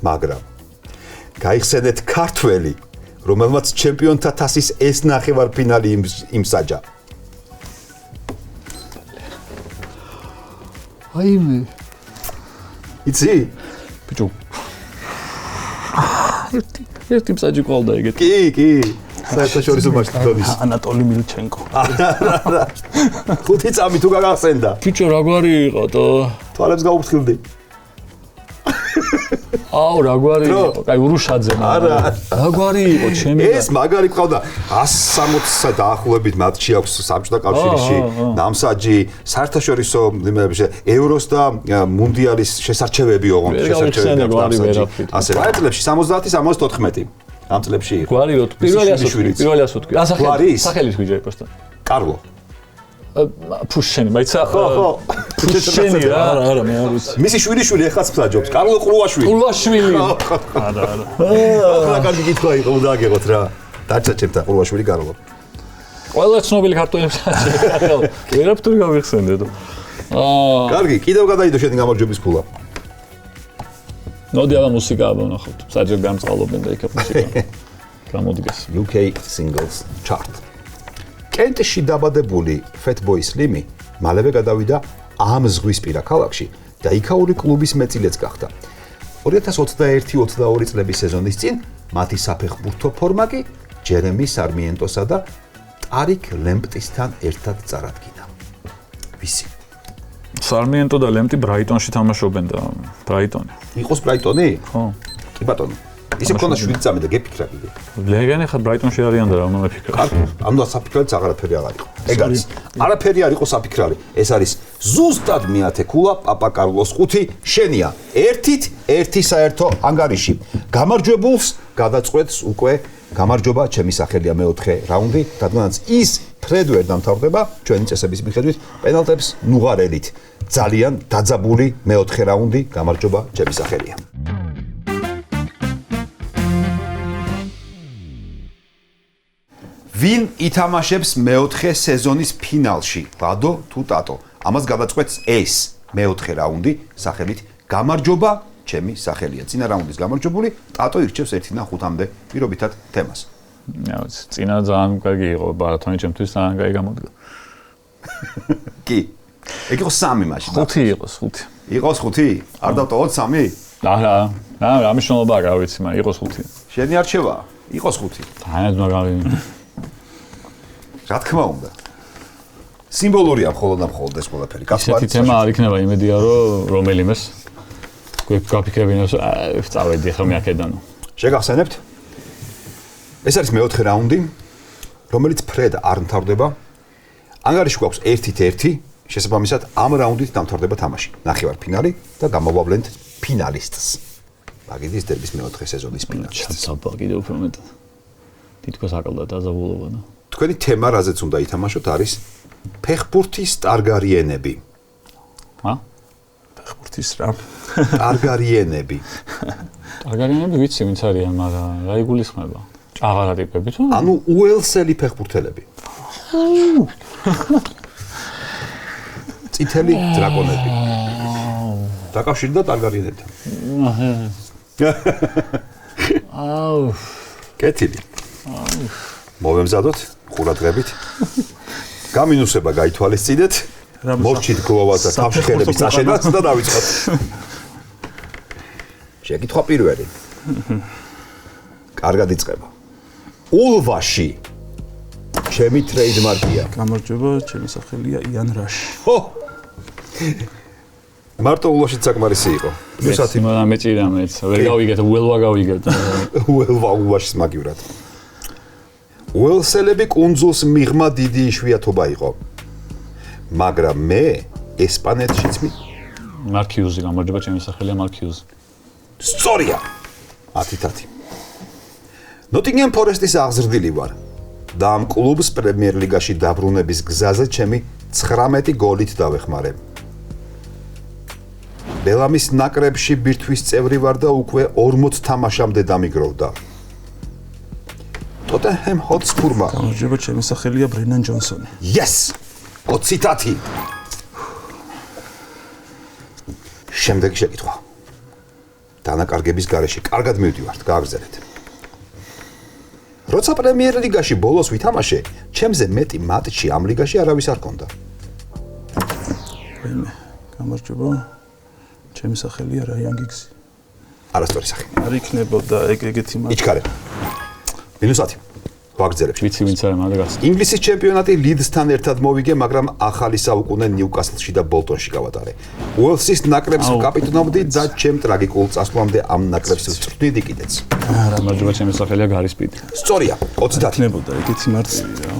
მაგრამ გაიხსენეთ ქართველი, რომელმაც ჩემპიონთა თასის ეს ნახევარფინალი იმსაჯა. აიმე. იცი? ბიჭო. ერთი მსაჯი ყოლდა ეგეთი. კი. საერთაშორისო მასშტაბის. ანატოლი მილჩენკო. 5 წამი თუ გაგახსენდა. ბიჭო, რა გვარი იყო თო? თვალებს გაუფრთხილდი. აუ, რა გვარი იყო? კაი, ურუშაძე მაგრამ. რა გვარი იყო ჩემი? ეს მაგარი ყავდა 160 დაახლოებით მატჩი აქვს საბჭოთა კავშირში. ნამსაჯი, საერთაშორისო ევროს და მუნდიალის შესარჩევები ოღონდ შესარჩევები. ასე რა წლებში 70-74 ამ წლებში იყო. გვარი რო პირველი ასოთი. სახელის ვიჯა იყო და. კარლო. ფუშენი, მაიცა? ხო. ფუშენი რა. არა, მე არ ვიცი. მისი შვილი ეხაც მსაჯობს. კარლო ყრუაშვილი. არა. ახლა კარგი კითხვა იყო, უნდა აგიღოთ რა. დაჭა ჩემთან ყრუაშვილი კარლო. ყველა ცნობილი ქართველი მსაჯი. ვერაფერი გავიხსენდე. კარგი, კიდევ გადაიდო შენი გამარჯვების ქულა. მოდი აბა მუსიკა ვნახოთ. საჯერ გამწყალობენ და იქ მუსიკა. გამოდგეს. UK Singles Chart. კენტში დაბადებული Fatboy Slim მალევე გადავიდა ამ ზღვისპირა ქალაქში და იქაური კლუბის მეწილეც გახდა. 2021-22 წლების სეზონის წინ მათი საფეხბურთო ფორმა კი ჯერემი სარმიენტოსა და ტარიკ ლემპტისთან ერთად წარადგინა. ვისი? სარმიენტო და ლემპტი ბრაიტონში თამაშობენ და ბრაიტონი. იყოს ბრაიტონი? ხო. კი ბატონო. ისე მქონდა 7 წამი და გეფიქრა კიდე. ლეგენი ხა ბრაიტონში არიან და რა უნდა მეფიქრა. ანუ საფიქრალიც აღარაფერი აღარ იყო. ეგ არის. არაფერი არ იყო საფიქრალი. ეს არის ზუსტად მეათე ქულა პაპა კარლოს 5 შენია. ერთით ერთი საერთო ანგარიში. გამარჯვებულს გადაწყვეტს უკვე გამარჯობა, ჩემი სახელია მეოთხე რაუნდი, რადგანაც ის ფრედ ვერ დამთავრდება ჩვენი წესების მიხედვით პენალტებს ნუღარელით. ძალიან დაძაბული მეოთხე რაუნდი, გამარჯობა, ჩემი სახელია. ვინ ითამაშებს მეოთხე სეზონის ფინალში? ლადო თუ ტატო? ამას გადაწყვეტს ეს მეოთხე რაუნდი სახელით გამარჯობა, ჩემი სახელია. წინა რაუნდის გამარჯვებული ტატო ირჩევს 1-5-მდე პირობითად თემას. წინა ძალიან კარგი იყო ბარათონი ჩემთვის ძალიან კარგი გამოდგა. კი. ეგ იყო 3 მაშინ. 5 იყოს 5. იყოს 5? არ დავტოვოთ 3? რა მნიშვნელობა არ ვიცი, მაგრამ იყოს 5. შენი არჩევა? იყოს 5. დაანაც მაგარი. რა თქმა უნდა. სიმბოლურია მხოლოდ ეს ყველაფერი. კაცმარი თემა არ იქნება იმედია რომ რომელიმეს გაფიქრებინოს წავედი ხომ აქედან. შეგახსენებთ? ეს არის მეოთხე რაუნდი, რომელიც ფრედ არ მთავრდება. ანგარიში გვაქვს 1-1, შესაბამისად ამ რაუნდით დამთავრდება თამაში. ნახევარფინალი და გამოვავლენთ ფინალისტს. მაგიდის დერბის მეოთხე სეზონის ფინალისტს. ჩაბა კიდევ უფრო მეტად. თითქოს აკლდა დაზაბულობა და თქვენი თემა, რაზეც უნდა ითამაშოთ, არის ფეხბურთის ტარგარიენები. ფეხბურთის რა? ტარგარიენები. ტარგარიენები ვიცი ვინც არიან, მაგრამ რა იგულისხმება? ჭაღარა ტიპები თუ? ანუ უელსელი ფეხბურთელები. წითელი დრაკონები. დაკავშირდა ტარგარიენებთან. აუ. კეთილი. მოვემზადოთ ყურადღებით. გამინუსება გაითვალისწინეთ. მორჩით გლოვას და თავში ხელების წაშენას და დავიწყოთ. შეკითხვა პირველი. კარგად იწყება. ულვაში ჩემი ტრეიდმარკია. გამარჯობა, ჩემი სახელია იან რაში. ხო. მარტო ულვაში საკმარისი იყო. მისათი მაგრამ მეჭირა მეც. ვერ გავიგეთ, უელვა გავიგეთ. უელვა ულვაშის მაგივრად. უელსელები კუნძულს მიღმა დიდი იშვიათობა იყო. მაგრამ მე ესპანეთშიც მარკიუზი გამარჯობა, ჩემი სახელია მარკიუზი. სწორია. 10-10. ნოტინგემ ფორესტის აღზრდილი ვარ და ამ კლუბს პრემიერ ლიგაში დაბრუნების გზაზე ჩემი 19 გოლით დავეხმარე. ბელამის ნაკრებში ბირთვის წევრი ვარ და უკვე 40 თამაშამდე დამიგროვდა. ტოტენჰემ ჰოტსპურმა გამარჯობა, ჩემი სახელია ბრენან ჯონსონი. Yes! 20-10. შემდეგი შეკითხვა. დანაკარგების გარეშე კარგად მივდივართ, გააგრძელეთ. როცა პრემიერ ლიგაში ბოლოს ვითამაშე, ჩემზე მეტი მატჩი ამ ლიგაში არავის არ ჰქონდა. გამარჯობა, ჩემი სახელია რაიან გიგზი. არასწორი სახე. არ იქნებოდა ეგეთი მატჩი. იჩქარე. -10. ვაგრძელებ. ვიცი ვინც არის მაგას. ინგლისის ჩემპიონატი ლიდსთან ერთად მოვიგე, მაგრამ ახალი საუკუნე ნიუკასლში და ბოლტონში გავატარე. უელსის ნაკრებს ვკაპიტნობდი და ჩემ ტრაგიკულ წასვლამდე ამ ნაკრებს ვწვრთნიდი კიდეც. გამარჯობა, ჩემი სახელია გარი სპიდი. სწორია, 20-10. იქნებოდა ეგეთი მარტივი რა.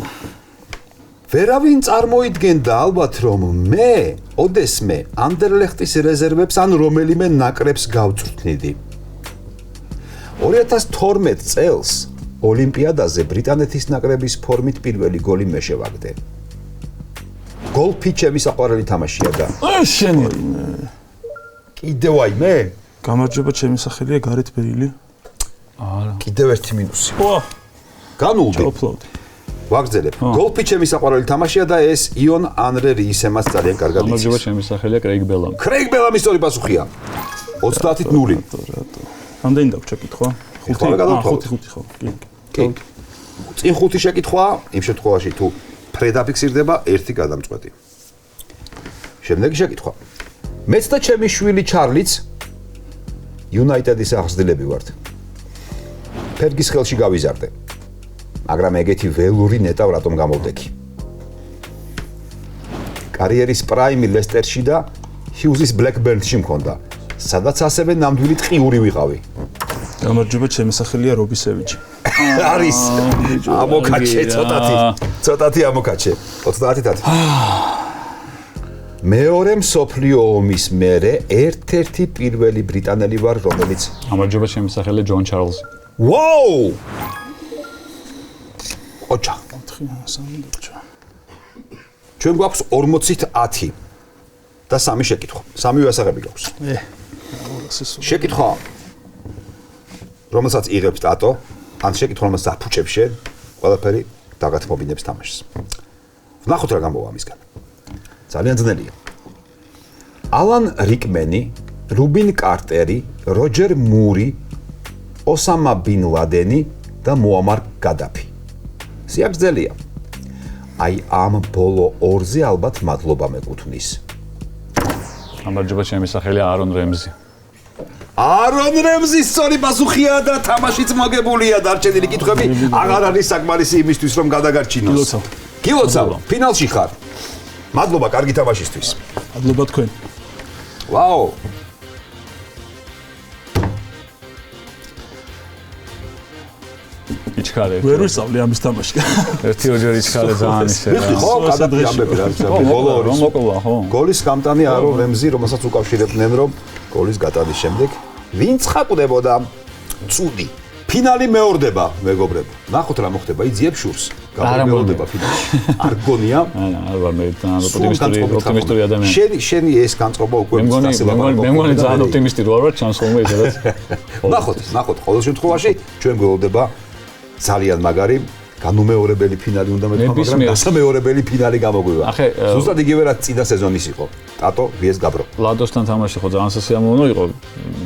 ვერავინ წარმოიდგენდა ალბათ, რომ მე ოდესმე ანდერლეხტის რეზერვებს ან რომელიმე ნაკრებს გავწვრთნიდი. 2012 წელს ოლიმპიადაზე ბრიტანეთის ნაკრების ფორმით პირველი გოლი მე შევაგდე. გოლფი ჩემი საყვარელი თამაშია და შენი კიდევ აი მე? გამარჯობა, ჩემი სახელია გარეთ ბეილი. არა. კიდევ ერთი მინუსი. ვა, განულდი. ოფლოუდი. ვაგრძელებ. გოლფი ჩემი საყვარელი თამაშია და ეს იონ ანრე რიისემას ძალიან კარგად იცის. გამარჯობა, ჩემი სახელია კრეიგ ბელამი. კრეიგ ბელამის სწორი პასუხია. 30-0. რამდენი დაქვს შეკითხვა? 5 ხო. კი. წინ 5 შეკითხვა, იმ შემთხვევაში თუ ფრედ აფიქსირდება, 1 გადამწყვეტი. შემდეგი შეკითხვა. მეც და ჩემი შვილი ჩარლიც იუნაიტედის აღზრდილები ვართ. ფერგის ხელში გავიზარდე. მაგრამ ეგეთი ველური ნეტავ რატომ გამოვდექი? კარიერის პრაიმი ლესტერში და ჰიუზის ბლეკბერნში მქონდა, სადაც ასევე ნამდვილი ტყიური ვიყავი. გამარჯობა, ჩემი სახელია რობისევიჩი. არის ამოკაჩე ცოტათი ამოკაჩე 30-ად. მეორე მსოფლიო ომის მერე ერთ-ერთი პირველი ბრიტანელი ვარ, რომელიც გამარჯობა, ჩემი სახელია ჯონ ჩარლზი. ვაუ! ოჩა. ჩვენ გვაქვს 40-10 და 3 შეკითხვა. 3 ასაღები გვაქვს. შეკითხვა რომელსაც იღებს ტატო, ან შეკითხვა რომელსაც აფუჭებს შენ, ყველაფერი დაგათმობინებს თამაშს. ვნახოთ რა გამოვა ამისგან. ძალიან ძნელია. ალან რიკმენი, რუბინ კარტერი, როჯერ მური, ოსამა ბინ ლადენი და მუამარ გადაფი. სიაგრძელია. აი ამ ბოლო ორზე ალბათ მადლობა მეკუთვნის. გამარჯობა, ჩემი სახელია არონ რემზი. არონ რემზის სწორი პასუხია და თამაშიც მოგებულია. დარჩენილი კითხვები აღარ არის საკმარისი იმისთვის, რომ გადაგარჩინოს. გილოცავ, ფინალში ხარ. მადლობა კარგი თამაშისთვის. მადლობა თქვენ. ვაუ. იჩქარე. ვერ ვისწავლე ამის თამაში. ერთი-ოჯერ იჩქარე ძალიან ისე რა. ხო, გადაფი ამბები რა, ბოლო ორის. რომ მოკლა, ხო? გოლის გამტანი არონ რემზი, რომელსაც უკავშირებდნენ, რომ გოლის გატანის შემდეგ ვინც ხაკვდებოდა ცუდი. ფინალი მეორდება, მეგობრებო. ნახოთ რა მოხდება, იძიებ შურს. გამეორდება ფინალში. არ გონია? არ ვარ მე ოპტიმისტური ადამიანი. შენი ეს განწყობა უკვე მე მგონი ძალიან ოპტიმისტური ვარ, ჩანს ხოლმე ისედაც. ნახოთ, ყოველ შემთხვევაში ჩვენ გვეულდება ძალიან მაგარი განუმეორებელი ფინალი უნდა მეთქვა, მაგრამ დასამეორებელი ფინალი გამოგვივა. ზუსტად იგივე რაც წინა სეზონის იყო. ტატო VS გაბრო. ლადოსთან თამაში ხო ძალიან სასიამოვნო იყო,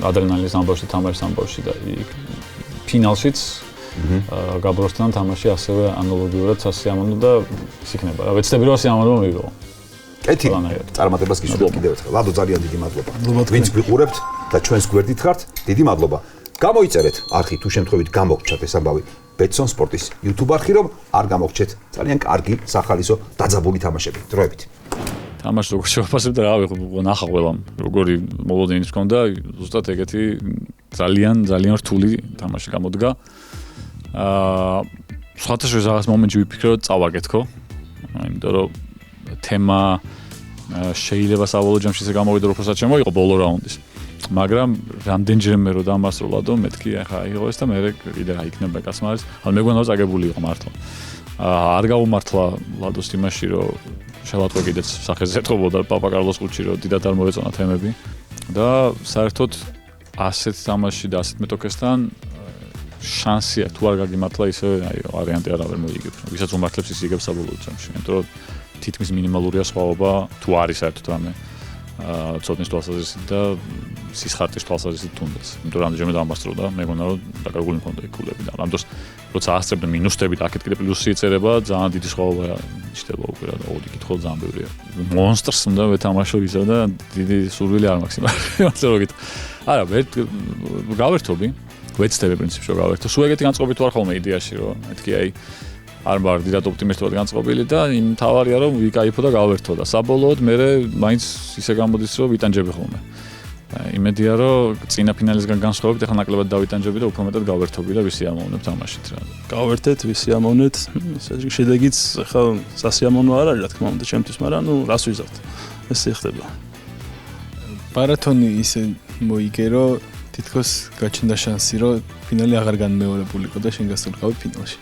ადრენალინის ამბავში თამაშის ამბავში და ფინალშიც გაბროსთან თამაში ასევე ანალოგიურად სასიამოვნო და ის იქნება. რა ვეცდები რომ სასიამოვნო მივიღო. კეთი, წარმატებას გისურვებთ კიდევ ერთხელ. ლადო ძალიან დიდი მადლობა. ვინც გვიყურებთ და ჩვენს გვერდით ხართ, დიდი მადლობა. გამოიწერეთ არხი თუ შემთხვევით გამოგჩათ ეს ამბავი ბეტსონ სპორტის YouTube არხი, რომ არ გამოგჩეთ ძალიან კარგი სახალისო დაძაბული თამაშები. დროებით. თამაში როგორ შევაფასებ და რა ნახა ყველამ როგორი მოლოდინის მქონდა, ზუსტად ეგეთი ძალიან რთული თამაში გამოდგა. სხვათაშორის რაღაც მომენტში ვიფიქრე რომ წავაგეთქო. იმიტომ რომ თემა შეიძლება საბოლოო ჯამში ისე გამოვიდა რომ უბრალოდ შემოიღო ბოლო რაუნდის. მაგრამ რამდენჯერმე რომ დამასრულადო მეთქი ახლა აიღო ეს და მე კიდე რა იქნება კაცმარის. ანუ მე გონდა წაგებული იყო მართლა. არ გავუმართლა ლადოს იმაში რომ შევატყო კიდეც სახეზე ეთყობოდა პაპა კარლოს ყუთში რომ დიდად არ მოეწონა თემები და საერთოდ ასეთ თამაში და ასეთ მეტოქესთან შანსია თუ არ გაგიმართლა ისე აი ვარიანტი არავერ მოიგებს. ვისაც უმართლებს ის იგებს საბოლოო ჯამში. იმიტომ რომ თითქმის მინიმალურია სხვაობა თუ არის საერთოდ რამე ცოდნის თვალსაზრისით და სისხარტის თვალსაზრისით თუნდაც. იმიტომ რომ ამჯერად დამასწროდა, მე მგონა რომ დაკარგული მქონდა იქ ქულები და რამდროს როცა ასწრებდნენ მინუსები და აქეთ კიდე პლუსი იწერება, ძალიან დიდი სხვაობა ჩდება უკვე რა და ოდი კითხვა ძალიან ბევრია. მონსტრს უნდა ვეთამაშო ისა და დიდი სურვილი არ მაქვს იმას რომ გითხრა. არა, გავერთობი, ვეცდები პრინციპში რომ გავერთო. სულ ეგეთი განწყობით ვარ ხოლმე იდეაში რომ მეთქი აი არ ვარ დიდად ოპტიმისტურად განწყობილი და იმ თავარია რომ ვიკაიფო და გავერთო და საბოლოოდ მე მაინც ისე გამოდის რომ ვიტანჯები ხოლმე. იმედია რომ წინა ფინალისგან განსხვავებით ახლა ნაკლებად დავიტანჯები და უფრო მეტად გავერთობი და ვისიამოვნებ თამაშით რა. გავერთეთ, ვისიამოვნეთ. შედეგიც ახლა სასიამოვნო არ არის რა თქმა უნდა ჩემთვის, მაგრამ ნუ რას ვიზავთ. ესე ხდება. მარათონი ისე მოიგერო თითქოს გაჩნდა შანსი რომ ფინალი აღარ განმეორებულიყო და შენ გასულიყავი ფინალში.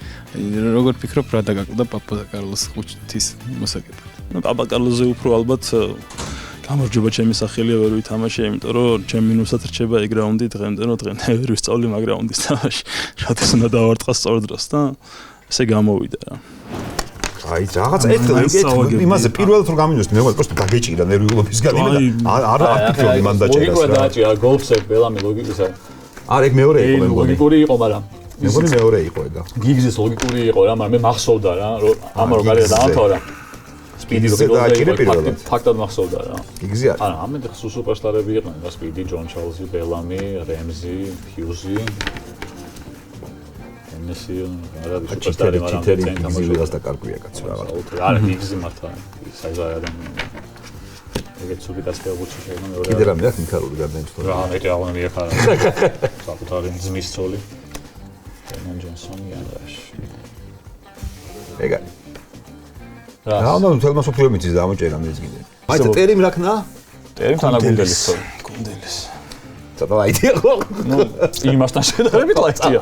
როგორ ფიქრობ რა დაგაკლდა პაპა კარლოს ყუთის მოსაგებად? ნუ პაპა კარლოზე უფრო ალბათ გამარჯობა ჩემი სახელია ვერ ვითამაშე, იმიტომ რომ ჩემ მინუსად რჩება ეგ რაუნდი დღემდე ვერ ვისწავლი მაგ რაუნდის თამაში. რადგან უნდა დავარტყა სწორ დროს და ესე გამოვიდა რა. აი რაღაც იმაზე პირველად რომ გამინოს მე ვარ დაგეჭირა ნერვიულობისგან არ ფიქრობ იმან დაჭერას რა. დაჭირა გოლფზე ბელამი ლოგიკისა. არა ეგ მეორე იყო მე მგონი. ლოგიკური იყო მაგრამ მე მგონი მეორე იყო ეგა. გიგზის ლოგიკური იყო რა, მაგრამ მე მახსოვდა რა, რომ ამა რო გარდა დაამთავრა. სპიდი რო ფაქტად მახსოვდა რა. გიგზი არა. არა, ამენ და სუპერსტარები იყვნენ რა, სპიდი, ჯონ ჩარლზი, ბელამი, რემზი, ჰიუზი. ნესი არა სუპერსტარი, მაგრამ ცენ თამაშობს და კარგია კაცო რაღაც. არა, გიგზი მართლა საერთოდ ეგეც სული კაცკებუჩი შეიძლება მეორე. კიდე რამე აქვს მიქარული გარდაიცვალა. რა მეტი აღონა მიეხარა. საკუთარი ძმის ცოლი. Kenan Johnson-ი ანდრაში. ეგა. რა უნდა თელმა სოფლიო მიწის დამოჭერა მეც კიდე. აი ეს ტერი მრაქნა? ტერი თანაგუნდელის ცოლი. გუნდელის. ცოტა ლაიტია ხო? ნუ იმასთან შედარებით ლაიტია.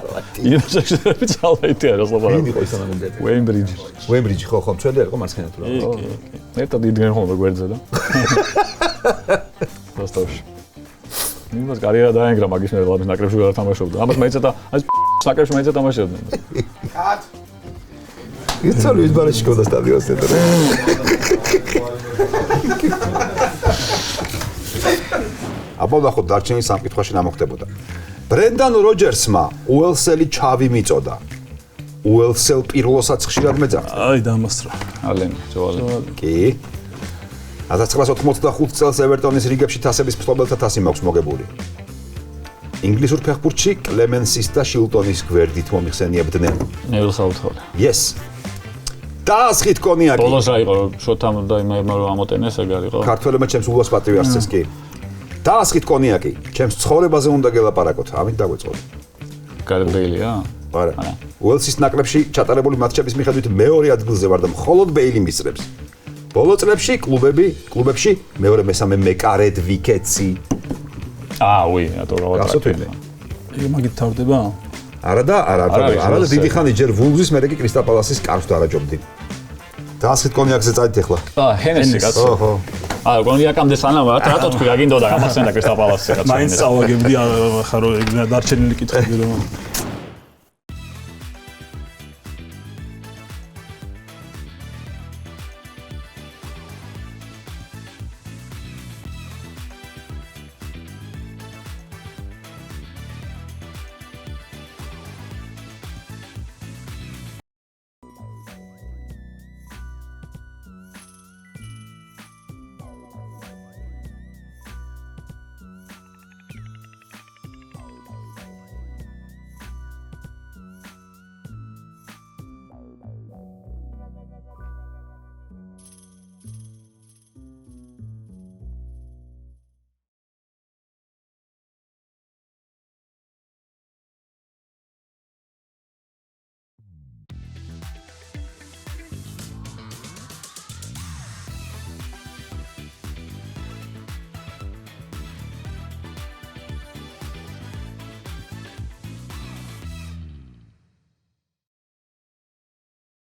იმასთან შედარებით ლაიტია რა ლაპარაკი. ვინ იყო ის თანაგუნდელი? Wembridge. Wembridge ხო ხო მცველია იყო მარცხენა თუ რა. კი. მეტად იდგენ ხოლმე გვერდზე და. დასტავში. იმას კარიერა დაენგრა მაგის მე ლაბის ნაკრებში ვერ თამაშობდა. ამას მეცეთა აი ნაკრებში მეცეთა თამაშობდა. კატ. იცოდი ის ბარეში გქონდა სტადიონზე და. აბა ნახო დარჩენილი სამკითხვაში რა მოხდებოდა. ბრენდან როჯერსმა უელსელი ჩავი მიწოდა. უელსელ პირლოსაც ხშირად მეძახდა. აი დამასწრო. ალენი, ჯოვალი. კი. 1985 წელს ევერტონის რიგებში თასების მფლობელთა თასი მაქვს მოგებული. ინგლისურ ფეხბურთში კლემენსის და შილტონის გვერდით მომიხსენიებდნენ. ნევილ საუთჰოლი. Yes. დაასხით კონიაკი. ბოლოს რა იყო, შოთამ და იმაებმა რომ ამოტენეს ეგ არისო. ქართველებმა ჩემს ულას პატივი არცეს კი. დაასხით კონიაკი. ჩემს ცხოვრებაზე უნდა გელაპარაკოთ. ამით დაგვეწყოთ. გარეთ ბეილია? არა. უელსის ნაკრებში ჩატარებული მატჩების მიხედვით მეორე ადგილზე ვარ და მხოლოდ ბეილი მისწრებს. ბოლო წლებში კლუბებში მეორე მესამე მეკარედ ვიკეტსი. უი, რატო გასო თვინე. ეგ მაგით თავდება? არა და დიდი ხანი ჯერ ვულზის მერე კი კრისტალ პალასის კარს დაარაჯობდი. დაასხით კონიაკზე წადით ახლა. ჰენესი კაცო. ხო. კონიაკამდე სანამ რატო თქვი აგინდოდა გამახსენდა კრისტალ პალასზე კაცო. მაინც წავაგებდი ახლა რომ ეგ დარჩენილი კითხები რომ